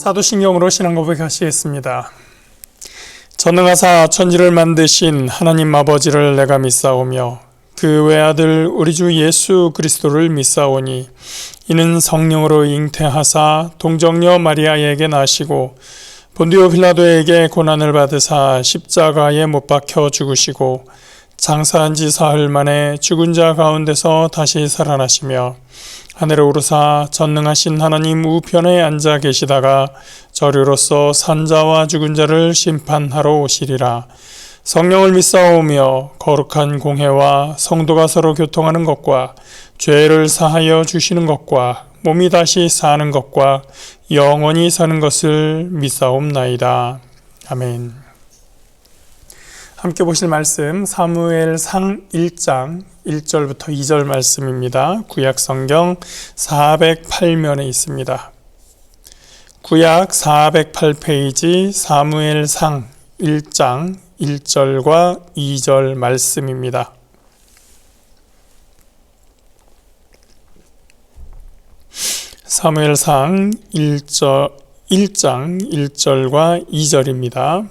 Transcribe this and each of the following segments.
사도신경으로 신앙 고백하시겠습니다. 전능하사 천지를 만드신 하나님 아버지를 내가 믿사오며 그 외아들 우리 주 예수 그리스도를 믿사오니 이는 성령으로 잉태하사 동정녀 마리아에게 나시고 본디오 빌라도에게 고난을 받으사 십자가에 못 박혀 죽으시고 장사한 지 사흘 만에 죽은 자 가운데서 다시 살아나시며 하늘에 오르사 전능하신 하나님 우편에 앉아 계시다가 저리로서 산자와 죽은 자를 심판하러 오시리라. 성령을 믿사오며 거룩한 공회와 성도가 서로 교통하는 것과 죄를 사하여 주시는 것과 몸이 다시 사는 것과 영원히 사는 것을 믿사옵나이다. 아멘. 함께 보실 말씀 사무엘상 1장 1절부터 2절 말씀입니다. 구약성경 408면에 있습니다. 구약 408페이지 사무엘상 1장 1절과 2절 말씀입니다. 사무엘상 1장 1절과 2절입니다.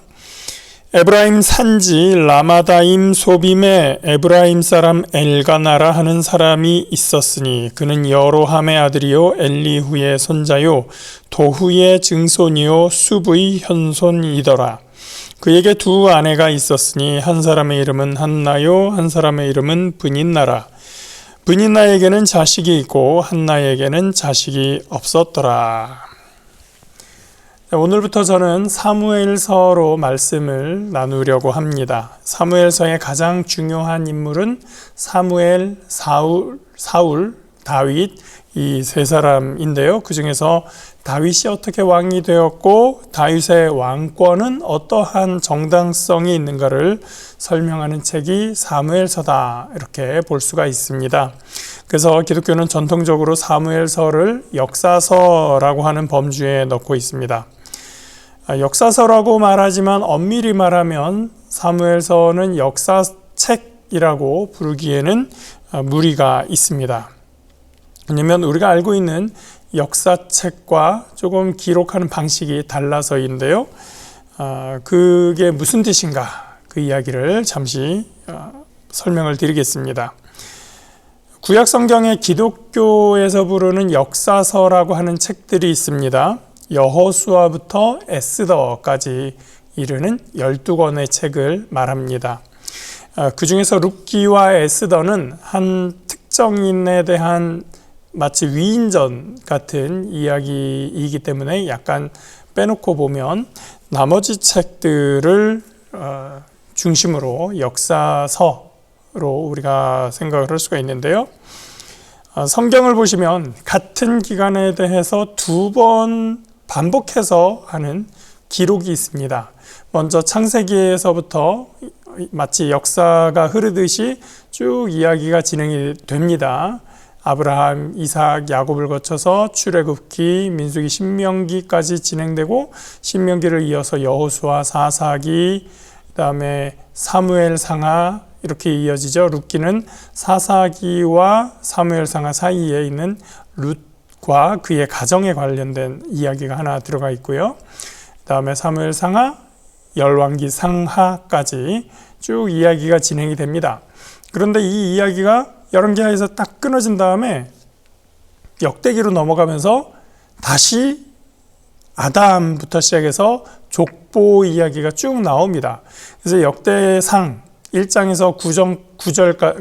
에브라임 산지 라마다임 소빔에 에브라임 사람 엘가나라 하는 사람이 있었으니 그는 여로함의 아들이요 엘리후의 손자요 도후의 증손이요 수브의 현손이더라. 그에게 두 아내가 있었으니 한 사람의 이름은 한나요 한 사람의 이름은 브닌나라. 브닌나에게는 자식이 있고 한나에게는 자식이 없었더라. 오늘부터 저는 사무엘서로 말씀을 나누려고 합니다. 사무엘서의 가장 중요한 인물은 사무엘, 사울, 다윗 이 세 사람인데요. 그 중에서 다윗이 어떻게 왕이 되었고 다윗의 왕권은 어떠한 정당성이 있는가를 설명하는 책이 사무엘서다 이렇게 볼 수가 있습니다. 그래서 기독교는 전통적으로 사무엘서를 역사서라고 하는 범주에 넣고 있습니다. 역사서라고 말하지만 엄밀히 말하면 사무엘서는 역사책이라고 부르기에는 무리가 있습니다. 왜냐하면 우리가 알고 있는 역사책과 조금 기록하는 방식이 달라서인데요. 그게 무슨 뜻인가 그 이야기를 잠시 설명을 드리겠습니다. 구약 성경에 기독교에서 부르는 역사서라고 하는 책들이 있습니다. 여호수아부터 에스더까지 이르는 12권의 책을 말합니다. 그 중에서 룻기와 에스더는 한 특정인에 대한 마치 위인전 같은 이야기이기 때문에 약간 빼놓고 보면 나머지 책들을 중심으로 역사서로 우리가 생각을 할 수가 있는데요. 성경을 보시면 같은 기간에 대해서 두 번 반복해서 하는 기록이 있습니다. 먼저 창세기에서부터 마치 역사가 흐르듯이 쭉 이야기가 진행이 됩니다. 아브라함, 이삭, 야곱을 거쳐서 출애굽기, 민수기, 신명기까지 진행되고 신명기를 이어서 여호수아, 사사기, 그다음에 사무엘 상하 이렇게 이어지죠. 룻기는 사사기와 사무엘 상하 사이에 있는 룻과 그의 가정에 관련된 이야기가 하나 들어가 있고요. 그다음에 사무엘 상하, 열왕기 상하까지 쭉 이야기가 진행이 됩니다. 그런데 이 이야기가 열왕기하에서 딱 끊어진 다음에 역대기로 넘어가면서 다시 아담부터 시작해서 족보 이야기가 쭉 나옵니다. 그래서 역대상 1장에서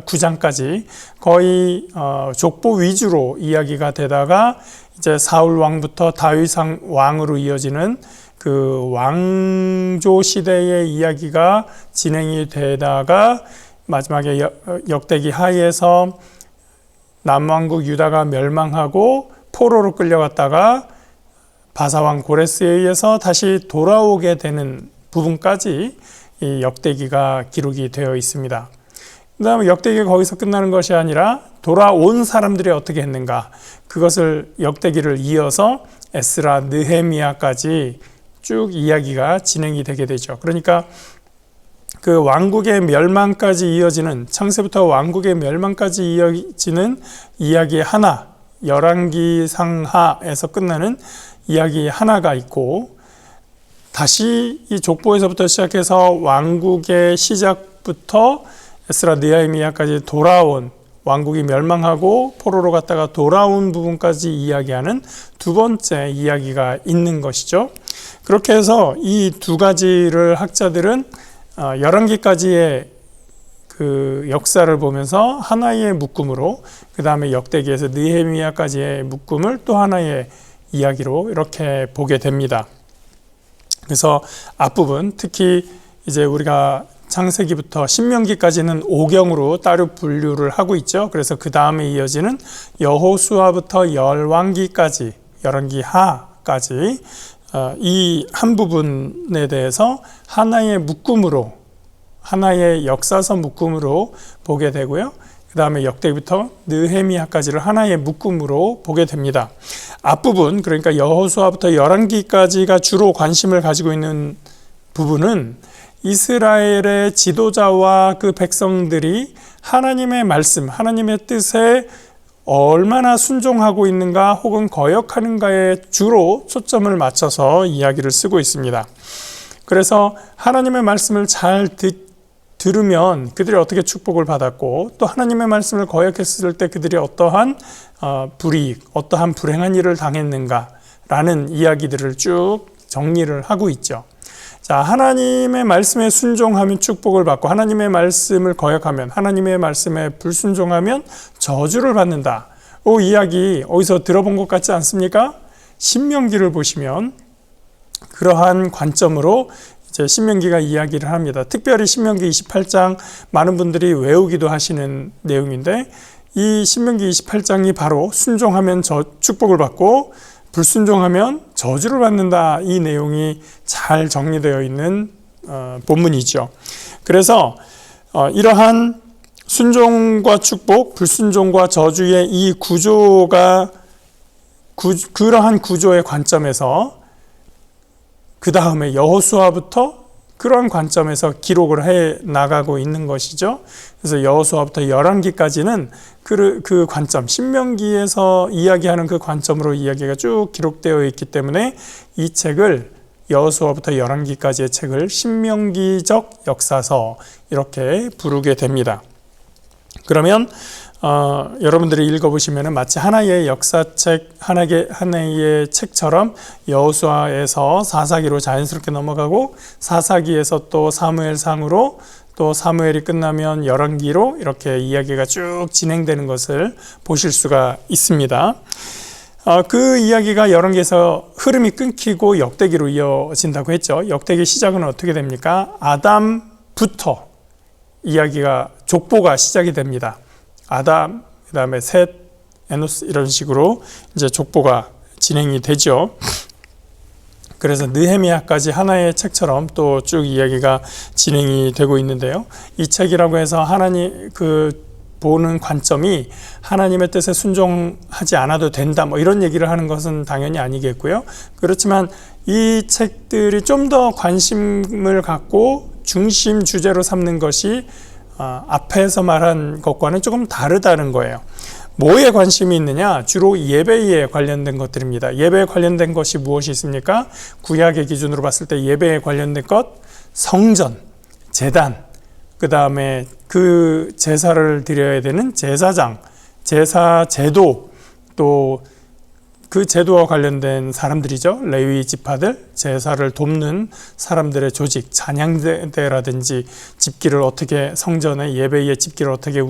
9장까지 거의 족보 위주로 이야기가 되다가 이제 사울 왕부터 다윗 왕으로 이어지는 그 왕조 시대의 이야기가 진행이 되다가 마지막에 역대기 하에서 남왕국 유다가 멸망하고 포로로 끌려갔다가 바사왕 고레스에 의해서 다시 돌아오게 되는 부분까지 이 역대기가 기록이 되어 있습니다. 그 다음에 역대기가 거기서 끝나는 것이 아니라 돌아온 사람들이 어떻게 했는가 그것을 역대기를 이어서 에스라, 느헤미야까지 쭉 이야기가 진행이 되게 되죠. 그러니까 그 왕국의 멸망까지 이어지는 창세부터 왕국의 멸망까지 이어지는 이야기 하나 열왕기 상하에서 끝나는 이야기 하나가 있고, 다시 이 족보에서부터 시작해서 왕국의 시작부터 에스라 느헤미야까지 돌아온, 왕국이 멸망하고 포로로 갔다가 돌아온 부분까지 이야기하는 두 번째 이야기가 있는 것이죠. 그렇게 해서 이 두 가지를 학자들은 열왕기까지의 그 역사를 보면서 하나의 묶음으로, 그 다음에 역대기에서 느헤미야까지의 묶음을 또 하나의 이야기로 이렇게 보게 됩니다. 그래서 앞부분, 특히 이제 우리가 창세기부터 신명기까지는 오경으로 따로 분류를 하고 있죠. 그래서 그 다음에 이어지는 여호수아부터 열왕기까지, 열왕기하까지 이 한 부분에 대해서 하나의 묶음으로, 하나의 역사서 묶음으로 보게 되고요. 그 다음에 역대기부터 느헤미야까지를 하나의 묶음으로 보게 됩니다. 앞부분, 그러니까 여호수아부터 열왕기까지가 주로 관심을 가지고 있는 부분은 이스라엘의 지도자와 그 백성들이 하나님의 말씀, 하나님의 뜻에 얼마나 순종하고 있는가 혹은 거역하는가에 주로 초점을 맞춰서 이야기를 쓰고 있습니다. 그래서 하나님의 말씀을 잘 들으면 그들이 어떻게 축복을 받았고, 또 하나님의 말씀을 거역했을 때 그들이 어떠한 불이익, 어떠한 불행한 일을 당했는가라는 이야기들을 쭉 정리를 하고 있죠. 자, 하나님의 말씀에 순종하면 축복을 받고, 하나님의 말씀을 거역하면, 하나님의 말씀에 불순종하면 저주를 받는다. 이 이야기 어디서 들어본 것 같지 않습니까? 신명기를 보시면 그러한 관점으로 이제 신명기가 이야기를 합니다. 특별히 신명기 28장 많은 분들이 외우기도 하시는 내용인데, 이 신명기 28장이 바로 순종하면 축복을 받고 불순종하면 저주를 받는다, 이 내용이 잘 정리되어 있는 본문이죠. 그래서 이러한 순종과 축복, 불순종과 저주의 이 구조가 그러한 구조의 관점에서 그 다음에 여호수아부터 그러한 관점에서 기록을 해 나가고 있는 것이죠. 그래서 여호수아부터 열왕기까지는 그 관점, 신명기에서 이야기하는 그 관점으로 이야기가 쭉 기록되어 있기 때문에 이 책을, 여호수아부터 열왕기까지의 책을 신명기적 역사서 이렇게 부르게 됩니다. 그러면 여러분들이 읽어보시면 마치 하나의 역사책, 하나의 책처럼 여호수아에서 사사기로 자연스럽게 넘어가고, 사사기에서 또 사무엘상으로, 또 사무엘이 끝나면 열왕기로 이렇게 이야기가 쭉 진행되는 것을 보실 수가 있습니다. 그 이야기가 열왕기에서 흐름이 끊기고 역대기로 이어진다고 했죠. 역대기 시작은 어떻게 됩니까? 아담부터 이야기가, 족보가 시작이 됩니다. 아담, 그 다음에 셋, 에노스, 이런 식으로 이제 족보가 진행이 되죠. 그래서 느헤미야까지 하나의 책처럼 또 쭉 이야기가 진행이 되고 있는데요. 이 책이라고 해서 하나님 보는 관점이 하나님의 뜻에 순종하지 않아도 된다, 뭐 이런 얘기를 하는 것은 당연히 아니겠고요. 그렇지만 이 책들이 좀 더 관심을 갖고 중심 주제로 삼는 것이 앞에서 말한 것과는 조금 다르다는 거예요. 뭐에 관심이 있느냐? 주로 예배에 관련된 것들입니다. 예배에 관련된 것이 무엇이 있습니까? 구약의 기준으로 봤을 때 예배에 관련된 것, 성전, 제단, 그 다음에 그 제사를 드려야 되는 제사장, 제사 제도, 또 그 제도와 관련된 사람들이죠. 레위 지파들, 제사를 돕는 사람들의 조직, 찬양대라든지 집기를 어떻게, 성전의 예배의 집기를 어떻게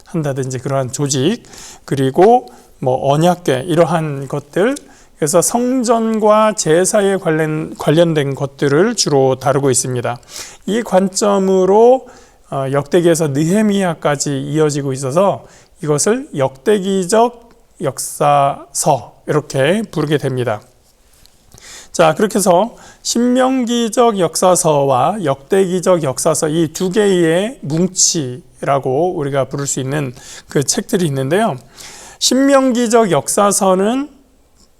한다든지 그러한 조직, 그리고 뭐 언약궤, 이러한 것들, 그래서 성전과 제사에 관련된 것들을 주로 다루고 있습니다. 이 관점으로 역대기에서 느헤미야까지 이어지고 있어서 이것을 역대기적 역사서 이렇게 부르게 됩니다. 자, 그렇게 해서 신명기적 역사서와 역대기적 역사서, 이 두 개의 뭉치라고 우리가 부를 수 있는 그 책들이 있는데요. 신명기적 역사서는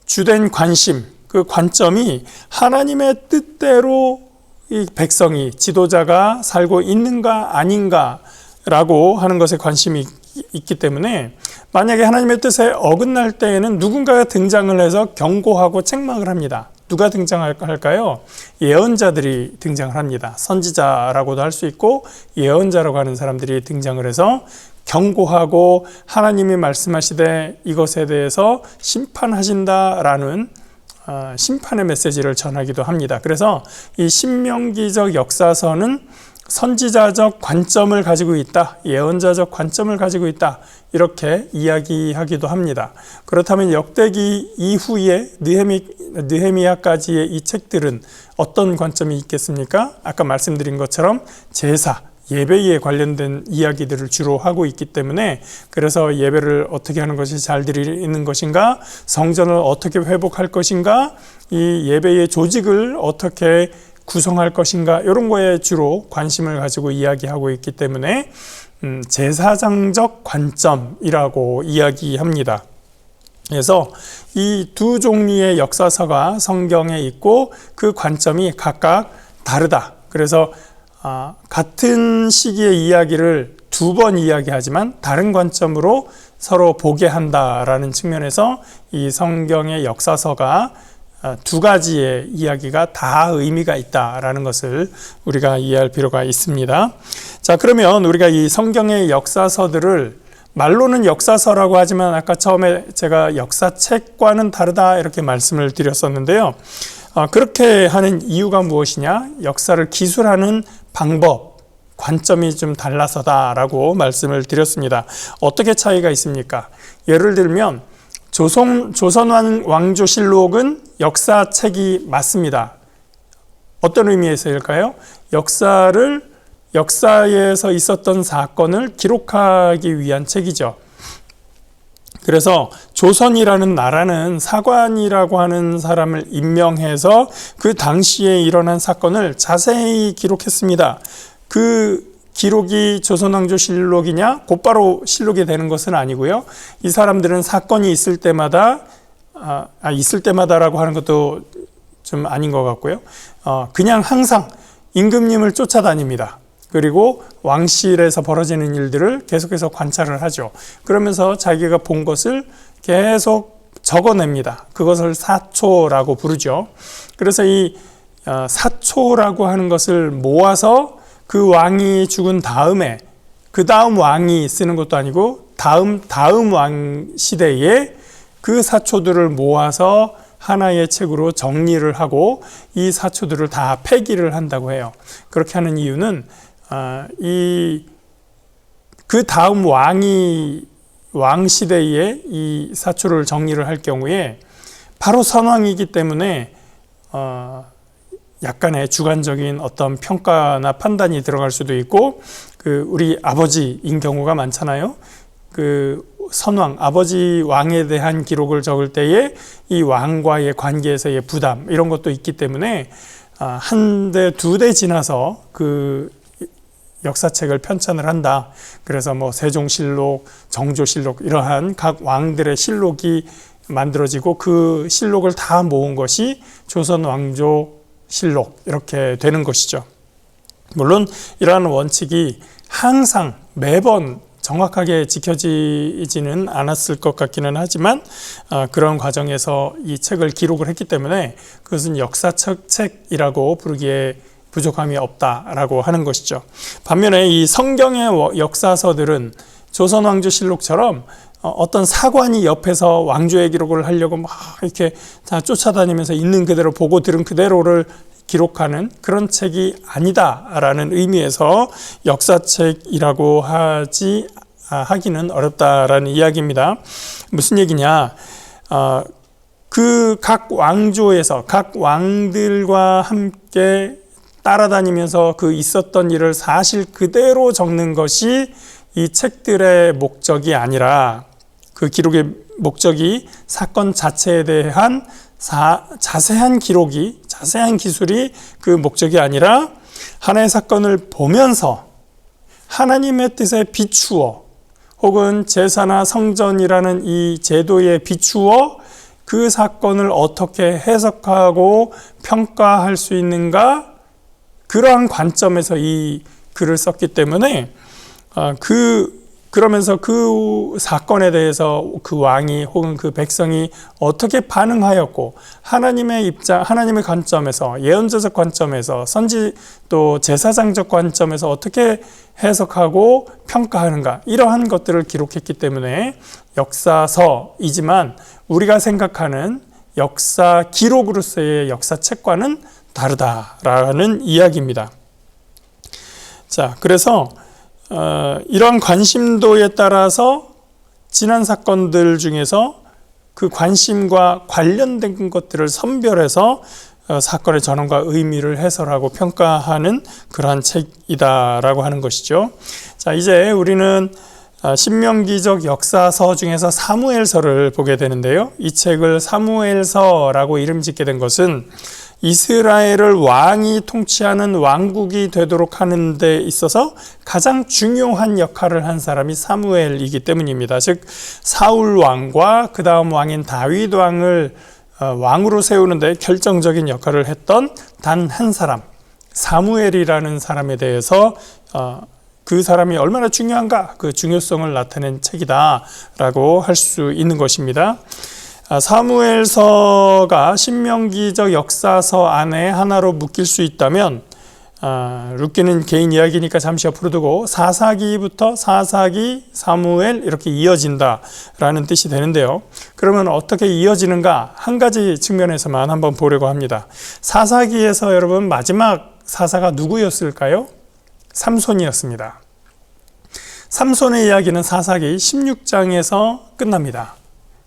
주된 관심, 그 관점이 하나님의 뜻대로 이 백성이, 지도자가 살고 있는가 아닌가라고 하는 것에 관심이 있기 때문에 만약에 하나님의 뜻에 어긋날 때에는 누군가가 등장을 해서 경고하고 책망을 합니다. 누가 등장할까요? 예언자들이 등장을 합니다. 선지자라고도 할 수 있고 예언자라고 하는 사람들이 등장을 해서 경고하고 하나님이 말씀하시되 이것에 대해서 심판하신다라는 심판의 메시지를 전하기도 합니다. 그래서 이 신명기적 역사서는 선지자적 관점을 가지고 있다, 예언자적 관점을 가지고 있다, 이렇게 이야기하기도 합니다. 그렇다면 역대기 이후에 느헤미야까지의 이 책들은 어떤 관점이 있겠습니까? 아까 말씀드린 것처럼 제사, 예배에 관련된 이야기들을 주로 하고 있기 때문에, 그래서 예배를 어떻게 하는 것이 잘 드리는 것인가, 성전을 어떻게 회복할 것인가, 이 예배의 조직을 어떻게 구성할 것인가, 이런 거에 주로 관심을 가지고 이야기하고 있기 때문에 제사장적 관점이라고 이야기합니다. 그래서 이 두 종류의 역사서가 성경에 있고 그 관점이 각각 다르다. 그래서 같은 시기의 이야기를 두 번 이야기하지만 다른 관점으로 서로 보게 한다라는 측면에서 이 성경의 역사서가 두 가지의 이야기가 다 의미가 있다라는 것을 우리가 이해할 필요가 있습니다. 자, 그러면 우리가 이 성경의 역사서들을 말로는 역사서라고 하지만 아까 처음에 제가 역사책과는 다르다 이렇게 말씀을 드렸었는데요. 그렇게 하는 이유가 무엇이냐? 역사를 기술하는 방법, 관점이 좀 달라서다라고 말씀을 드렸습니다. 어떻게 차이가 있습니까? 예를 들면 조선왕조실록은 역사책이 맞습니다. 어떤 의미에서일까요? 역사에서 있었던 사건을 기록하기 위한 책이죠. 그래서 조선이라는 나라는 사관이라고 하는 사람을 임명해서 그 당시에 일어난 사건을 자세히 기록했습니다. 그 기록이 조선왕조실록이냐? 곧바로 실록이 되는 것은 아니고요. 이 사람들은 사건이 있을 때마다, 있을 때마다라고 하는 것도 좀 아닌 것 같고요. 그냥 항상 임금님을 쫓아다닙니다. 그리고 왕실에서 벌어지는 일들을 계속해서 관찰을 하죠. 그러면서 자기가 본 것을 계속 적어냅니다. 그것을 사초라고 부르죠. 그래서 이 사초라고 하는 것을 모아서 그 왕이 죽은 다음에 그 다음 왕이 쓰는 것도 아니고 다음 왕 시대에 그 사초들을 모아서 하나의 책으로 정리를 하고 이 사초들을 다 폐기를 한다고 해요. 그렇게 하는 이유는 그 다음 왕 시대에 이 사초를 정리를 할 경우에 바로 선왕이기 때문에 약간의 주관적인 어떤 평가나 판단이 들어갈 수도 있고, 우리 아버지인 경우가 많잖아요. 선왕, 아버지 왕에 대한 기록을 적을 때에 이 왕과의 관계에서의 부담, 이런 것도 있기 때문에 한 대, 두 대 지나서 그 역사책을 편찬을 한다. 그래서 세종실록, 정조실록 이러한 각 왕들의 실록이 만들어지고 그 실록을 다 모은 것이 조선왕조실록 이렇게 되는 것이죠. 물론 이러한 원칙이 항상 매번 정확하게 지켜지지는 않았을 것 같기는 하지만 그런 과정에서 이 책을 기록을 했기 때문에 그것은 역사책이라고 부르기에 부족함이 없다라고 하는 것이죠. 반면에 이 성경의 역사서들은 조선왕조실록처럼 어떤 사관이 옆에서 왕조의 기록을 하려고 막 이렇게 다 쫓아다니면서 있는 그대로 보고 들은 그대로를 기록하는 그런 책이 아니다라는 의미에서 역사책이라고 하기는 어렵다라는 이야기입니다. 무슨 얘기냐? 그 각 왕조에서 각 왕들과 함께 따라다니면서 그 있었던 일을 사실 그대로 적는 것이 이 책들의 목적이 아니라, 그 기록의 목적이 사건 자체에 대한 자세한 기술이 그 목적이 아니라 하나의 사건을 보면서 하나님의 뜻에 비추어, 혹은 제사나 성전이라는 이 제도에 비추어 그 사건을 어떻게 해석하고 평가할 수 있는가, 그러한 관점에서 이 글을 썼기 때문에 그 그러면서 그 사건에 대해서 그 왕이 혹은 그 백성이 어떻게 반응하였고, 하나님의 입장, 하나님의 관점에서, 예언자적 관점에서, 선지 또 제사장적 관점에서 어떻게 해석하고 평가하는가, 이러한 것들을 기록했기 때문에 역사서이지만 우리가 생각하는 역사 기록으로서의 역사책과는 다르다라는 이야기입니다. 자, 그래서 이런 관심도에 따라서 지난 사건들 중에서 그 관심과 관련된 것들을 선별해서 사건의 전환과 의미를 해설하고 평가하는 그러한 책이다라고 하는 것이죠. 자, 이제 우리는 신명기적 역사서 중에서 사무엘서를 보게 되는데요. 이 책을 사무엘서라고 이름 짓게 된 것은 이스라엘을 왕이 통치하는 왕국이 되도록 하는 데 있어서 가장 중요한 역할을 한 사람이 사무엘이기 때문입니다. 즉 사울 왕과 그 다음 왕인 다윗 왕을 왕으로 세우는 데 결정적인 역할을 했던 단 한 사람, 사무엘이라는 사람에 대해서 그 사람이 얼마나 중요한가, 그 중요성을 나타낸 책이다라고 할 수 있는 것입니다. 사무엘서가 신명기적 역사서 안에 하나로 묶일 수 있다면, 룻기는 개인 이야기니까 잠시 옆으로 두고 사사기부터 사사기, 사무엘 이렇게 이어진다라는 뜻이 되는데요. 그러면 어떻게 이어지는가, 한 가지 측면에서만 한번 보려고 합니다. 사사기에서 여러분 마지막 사사가 누구였을까요? 삼손이었습니다. 삼손의 이야기는 사사기 16장에서 끝납니다.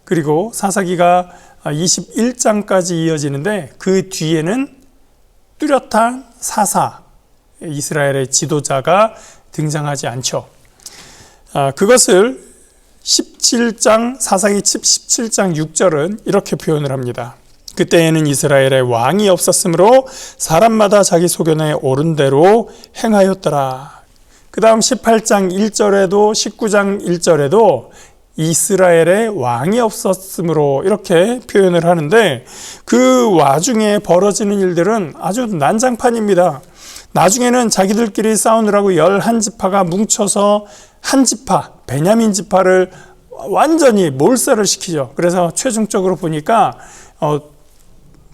그리고 사사기가 21장까지 이어지는데 그 뒤에는 뚜렷한 사사, 이스라엘의 지도자가 등장하지 않죠. 그것을 17장, 사사기 17장 6절은 이렇게 표현을 합니다. 그때에는 이스라엘의 왕이 없었으므로 사람마다 자기 소견에 옳은 대로 행하였더라. 그 다음 18장 1절에도 19장 1절에도 이스라엘의 왕이 없었으므로 이렇게 표현을 하는데, 그 와중에 벌어지는 일들은 아주 난장판입니다. 나중에는 자기들끼리 싸우느라고 11지파가 뭉쳐서 한 지파, 베냐민 지파를 완전히 몰살을 시키죠. 그래서 최종적으로 보니까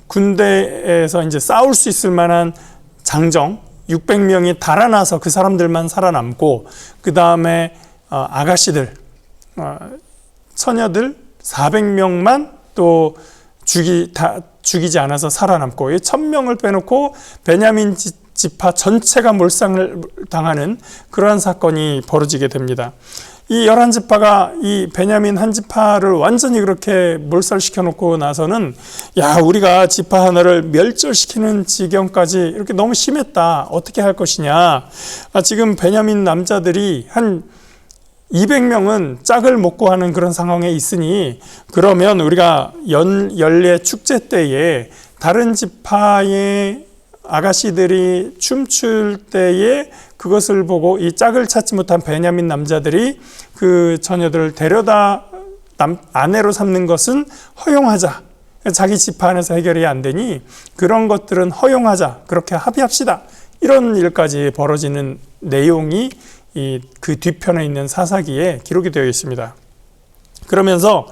군대에서 이제 싸울 수 있을 만한 장정 600명이 달아나서 그 사람들만 살아남고, 그 다음에 아가씨들, 처녀들 400명만 또 죽이지 않아서 살아남고, 1000명을 빼놓고 베냐민 지파 전체가 몰상을 당하는 그러한 사건이 벌어지게 됩니다. 이 11지파가 이 베냐민 한 지파를 완전히 그렇게 몰살시켜 놓고 나서는, 야, 우리가 지파 하나를 멸절시키는 지경까지 이렇게 너무 심했다, 어떻게 할 것이냐. 지금 베냐민 남자들이 한 200명은 짝을 먹고 하는 그런 상황에 있으니, 그러면 우리가 연례 축제 때에 다른 지파의 아가씨들이 춤출 때에 그것을 보고 이 짝을 찾지 못한 베냐민 남자들이 그 처녀들을 데려다 아내로 삼는 것은 허용하자. 자기 지파 안에서 해결이 안 되니 그런 것들은 허용하자, 그렇게 합의합시다, 이런 일까지 벌어지는 내용이 그 뒤편에 있는 사사기에 기록이 되어 있습니다. 그러면서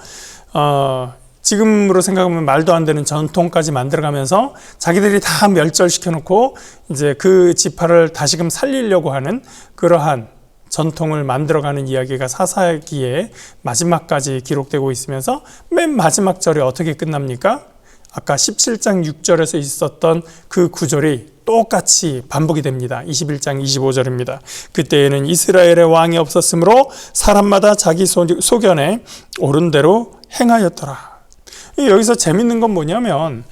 지금으로 생각하면 말도 안 되는 전통까지 만들어가면서 자기들이 다 멸절시켜 놓고 이제 그 지파를 다시금 살리려고 하는 그러한 전통을 만들어가는 이야기가 사사기의 마지막까지 기록되고 있으면서, 맨 마지막 절이 어떻게 끝납니까? 아까 17장 6절에서 있었던 그 구절이 똑같이 반복이 됩니다. 21장 25절입니다. 그때에는 이스라엘의 왕이 없었으므로 사람마다 자기 소견에 옳은 대로 행하였더라. 여기서 재밌는 건 뭐냐면,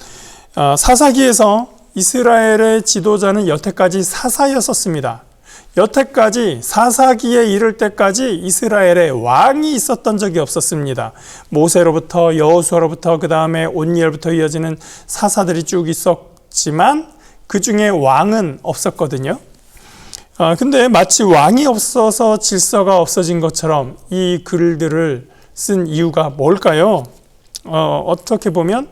사사기에서 이스라엘의 지도자는 여태까지 사사였었습니다. 여태까지 사사기에 이를 때까지 이스라엘의 왕이 있었던 적이 없었습니다. 모세로부터 여호수아로부터 그 다음에 온니엘부터 이어지는 사사들이 쭉 있었지만 그 중에 왕은 없었거든요. 근데 마치 왕이 없어서 질서가 없어진 것처럼 이 글들을 쓴 이유가 뭘까요? 어떻게 보면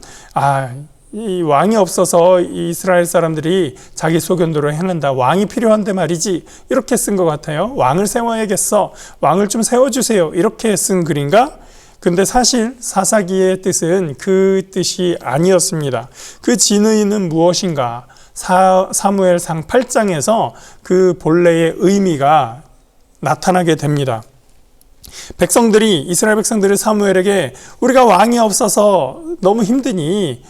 이 왕이 없어서 이스라엘 사람들이 자기 소견대로 행한다. 왕이 필요한데 말이지. 이렇게 쓴 것 같아요. 왕을 세워야겠어. 왕을 좀 세워주세요. 이렇게 쓴 글인가? 근데 사실 사사기의 뜻은 그 뜻이 아니었습니다. 그 진의는 무엇인가? 사무엘상 8장에서 그 본래의 의미가 나타나게 됩니다. 이스라엘 백성들이 사무엘에게 우리가 왕이 없어서 너무 힘드니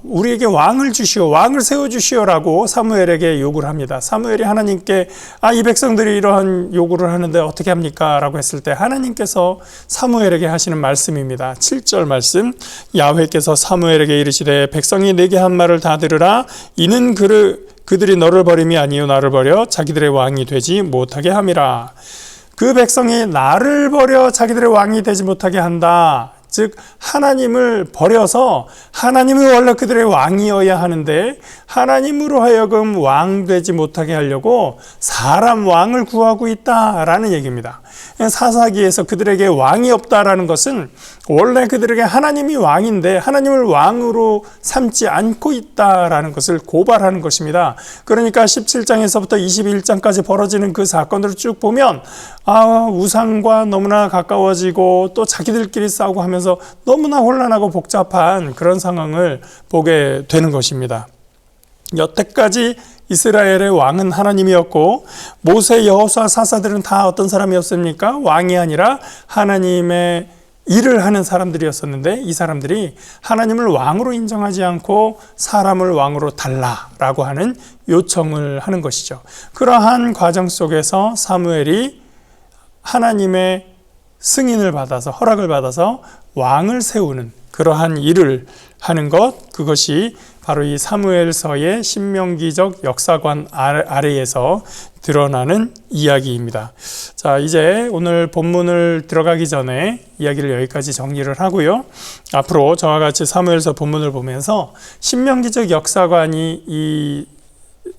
우리에게 왕을 주시오, 왕을 세워주시오라고 사무엘에게 요구를 합니다. 사무엘이 하나님께 이 백성들이 이러한 요구를 하는데 어떻게 합니까? 라고 했을 때 하나님께서 사무엘에게 하시는 말씀입니다. 7절 말씀, 야훼께서 사무엘에게 이르시되 백성이 내게 한 말을 다 들으라. 이는 그들이 너를 버림이 아니요 나를 버려 자기들의 왕이 되지 못하게 함이라. 그 백성이 나를 버려 자기들의 왕이 되지 못하게 한다. 즉 하나님을 버려서 하나님이 원래 그들의 왕이어야 하는데 하나님으로 하여금 왕 되지 못하게 하려고 사람 왕을 구하고 있다라는 얘기입니다. 사사기에서 그들에게 왕이 없다라는 것은 원래 그들에게 하나님이 왕인데 하나님을 왕으로 삼지 않고 있다라는 것을 고발하는 것입니다. 그러니까 17장에서부터 21장까지 벌어지는 그 사건들을 쭉 보면 우상과 너무나 가까워지고 또 자기들끼리 싸우고 하면서 너무나 혼란하고 복잡한 그런 상황을 보게 되는 것입니다. 여태까지 이스라엘의 왕은 하나님이었고 모세, 여호수아, 사사들은 다 어떤 사람이었습니까? 왕이 아니라 하나님의 일을 하는 사람들이었었는데 이 사람들이 하나님을 왕으로 인정하지 않고 사람을 왕으로 달라라고 하는 요청을 하는 것이죠. 그러한 과정 속에서 사무엘이 하나님의 승인을 받아서 허락을 받아서 왕을 세우는 그러한 일을 하는 것, 그것이 바로 이 사무엘서의 신명기적 역사관 아래에서 드러나는 이야기입니다. 자, 이제 오늘 본문을 들어가기 전에 이야기를 여기까지 정리를 하고요. 앞으로 저와 같이 사무엘서 본문을 보면서 신명기적 역사관이 이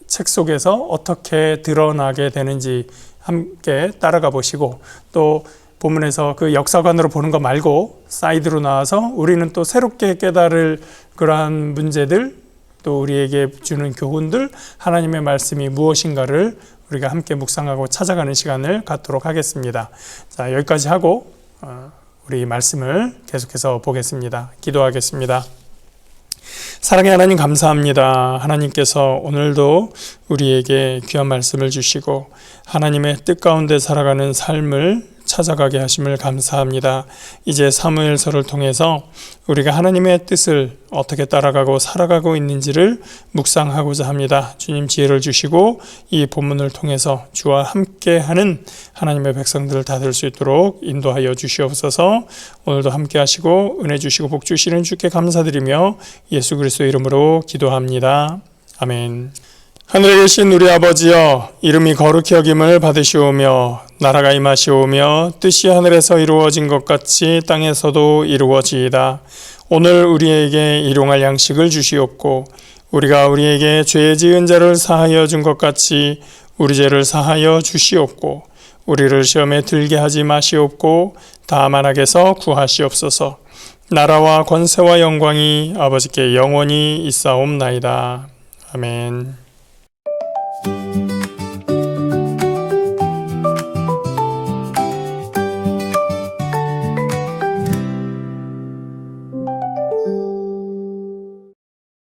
책 속에서 어떻게 드러나게 되는지 함께 따라가 보시고 또 본문에서 그 역사관으로 보는 것 말고 사이드로 나와서 우리는 또 새롭게 깨달을 그러한 문제들 또 우리에게 주는 교훈들 하나님의 말씀이 무엇인가를 우리가 함께 묵상하고 찾아가는 시간을 갖도록 하겠습니다. 자, 여기까지 하고 우리 말씀을 계속해서 보겠습니다. 기도하겠습니다. 사랑의 하나님 감사합니다. 하나님께서 오늘도 우리에게 귀한 말씀을 주시고 하나님의 뜻 가운데 살아가는 삶을 찾아가게 하심을 감사합니다. 이제 사무엘서를 통해서 우리가 하나님의 뜻을 어떻게 따라가고 살아가고 있는지를 묵상하고자 합니다. 주님 지혜를 주시고 이 본문을 통해서 주와 함께하는 하나님의 백성들을 다 될 수 있도록 인도하여 주시옵소서. 오늘도 함께 하시고 은혜 주시고 복 주시는 주께 감사드리며 예수 그리스도 이름으로 기도합니다. 아멘. 하늘에 계신 우리 아버지여, 이름이 거룩히 여김을 받으시오며 나라가 임하시오며 뜻이 하늘에서 이루어진 것 같이 땅에서도 이루어지이다. 오늘 우리에게 일용할 양식을 주시옵고 우리가 우리에게 죄 지은 자를 사하여 준 것 같이 우리 죄를 사하여 주시옵고 우리를 시험에 들게 하지 마시옵고 다만 악에서 구하시옵소서. 나라와 권세와 영광이 아버지께 영원히 있사옵나이다. 아멘.